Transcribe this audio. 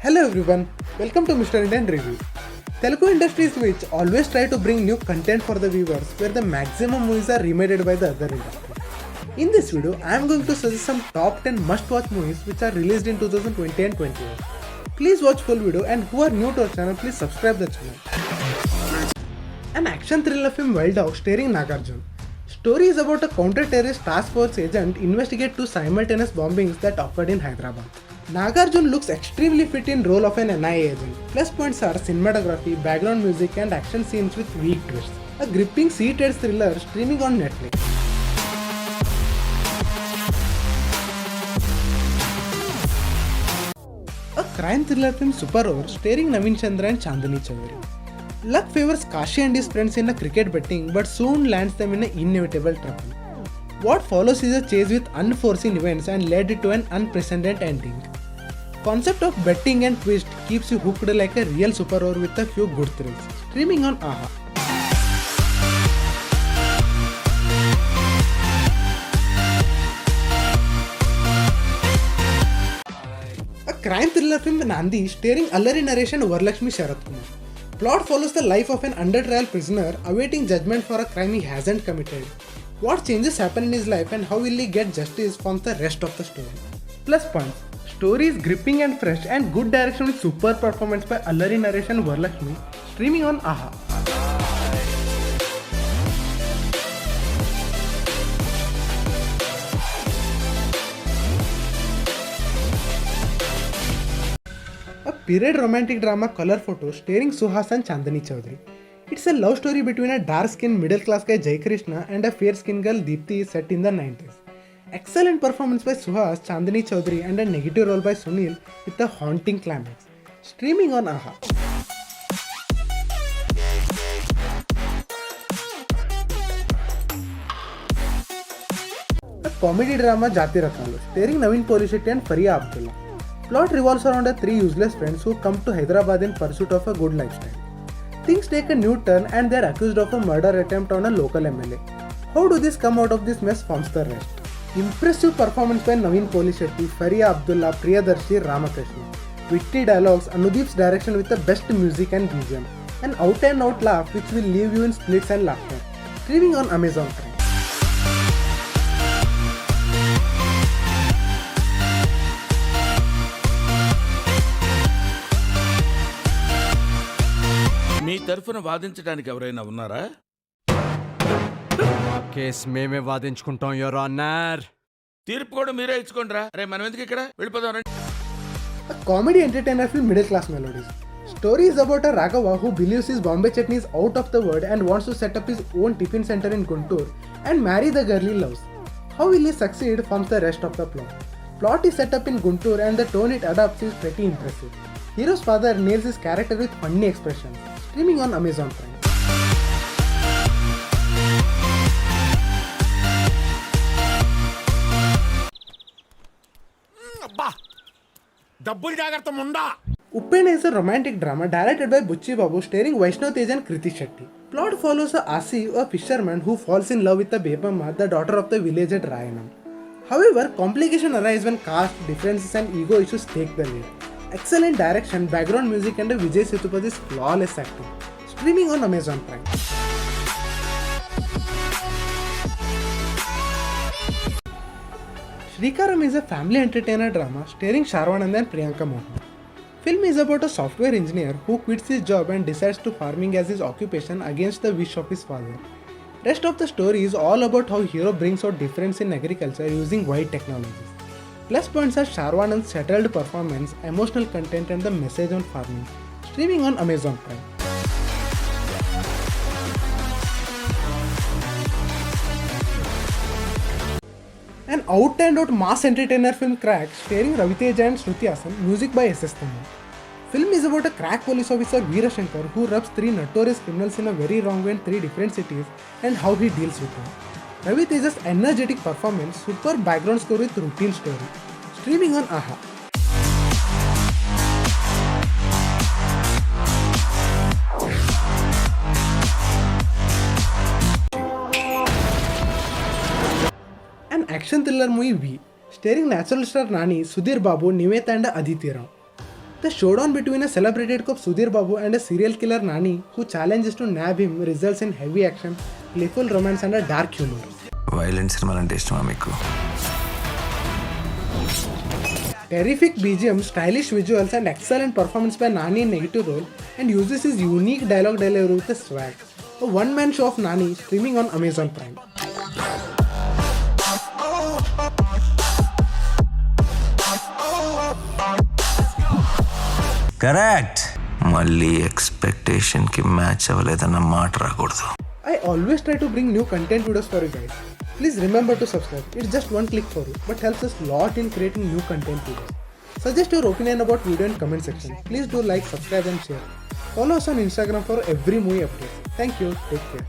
Hello everyone, welcome to Mr. Indian Review. Telugu industries which always try to bring new content for the viewers where the maximum movies are remade by the other industry. In this video, I am going to suggest some top 10 must-watch movies which are released in 2020 and 21. Please watch full video and who are new to our channel, please subscribe the channel. An action thriller film Wild Dog starring Nagarjuna. Story is about a counter-terrorist task force agent investigate two simultaneous bombings that occurred in Hyderabad. Nagarjuna looks extremely fit in role of an NIA agent. Plus points are cinematography, background music and action scenes with weak twists. A gripping seated thriller streaming on Netflix. A crime thriller film Super Over starring Naveen Chandra and Chandni Chaudhary. Luck favors Kashi and his friends in a cricket betting but soon lands them in an inevitable trouble. What follows is a chase with unforeseen events and led to an unprecedented ending. Concept of betting and twist keeps you hooked like a real super over with a few good thrills. Streaming on AHA. A crime thriller film Nandi starring Allari Naresh and Varalakshmi Sharath Kumar. Plot follows the life of an under trial prisoner awaiting judgment for a crime he hasn't committed. What changes happen in his life and how will he get justice forms the rest of the story. Plus points. Story is gripping and fresh and good direction with super performance by Allari Naresh and Varalakshmi. Streaming on AHA. A period romantic drama Color Photo starring Suhas and Chandni Chaudhary. It's a love story between a dark-skinned middle-class guy Jai Krishna and a fair-skinned girl Deepthi set in the 90s. Excellent performance by Suhas, Chandni Chaudhary and a negative role by Sunil with a haunting climax. Streaming on AHA. A comedy drama Jati Rakalu starring Naveen Polishetty and Faria Abdullah. Plot revolves around three useless friends who come to Hyderabad in pursuit of a good lifestyle. Things take a new turn and they are accused of a murder attempt on a local MLA. How do this come out of this mess forms the rest. Impressive performance by Naveen Polishetty, Faria Abdullah, Priyadarshi, Ramakrishna. Witty dialogues, Anudeep's direction with the best music and BGM. An out and out laugh which will leave you in splits and laughter. Streaming on Amazon Prime. మీ తరఫున వాదించడానికి ఎవరైనా ఉన్నారా? Case మేమే వాదించుకుంటాం your honour. తీర్పు కూడా మీరే ఇచ్చుకోండిరా. అరే మనం ఎందుకు ఇక్కడ వెళ్ళిపోదాం రండి. A comedy entertainer film Middle Class Melodies. Story is about a Raghava who believes his Bombay chutney is out of the world and wants to set up his own tiffin center in Guntur and marry the girl he loves. How will he succeed forms the rest of the plot. Plot is set up in Guntur and the tone it adopts is pretty impressive. Hero's father nails his character with funny expressions. Streaming on Amazon Prime. డబ్బులు జాగ్రత్త Munda. Upen is a romantic drama directed by Bucci Babu starring Vaishnav Tej and Kriti Shetty. Plot follows a Asif, a fisherman who falls in love with the Bepamma, the daughter of the village at Rayanam. However, complications arise when caste differences and ego issues take the lead. Excellent direction, background music and Vijay Sethupathe's flawless acting. Streaming on Amazon Prime. Shrikaram is a family entertainer drama starring Sharvanand and Priyanka Mohan. Film is about a software engineer who quits his job and decides to farming as his occupation against the wish of his father. Rest of the story is all about how hero brings out difference in agriculture using wide technologies. Plus points are Sharvanand's settled performance, emotional content and the message on farming. Streaming on Amazon Prime. An out and out mass entertainer film Crack starring Ravi Teja and Shruti Haasan, music by S.S. Thaman. Film is about a crack police officer Veera Shankar who rubs three notorious criminals in a very wrong way in three different cities and how he deals with them. Ravi Teja's energetic performance, super background score with routine story. Streaming on AHA. An action thriller movie V, starring natural star Nani, Sudhir Babu, Nivetha and Aditya Rao. The showdown between a celebrated cop Sudhir Babu and a serial killer Nani, who challenges to nab him, results in heavy action, playful romance, and a dark humor. Violent సినిమాలు అంటే ఇష్టమా మీకు? Terrific BGM, stylish visuals, and excellent performance by Nani in negative role, and uses his unique dialogue delivery with a swag. A one-man show of Nani streaming on Amazon Prime. Correct. మళ్ళీ expectation కి match అవ్వలేదన్న మాట రాకూడదు. I always try to bring new content videos for you guys. Please remember to subscribe. It's just one click for you, but helps us lot in creating new content videos. Suggest your opinion about video in comment section. Please do like, subscribe, and share. Follow us on Instagram for every movie update. Thank you. Take care.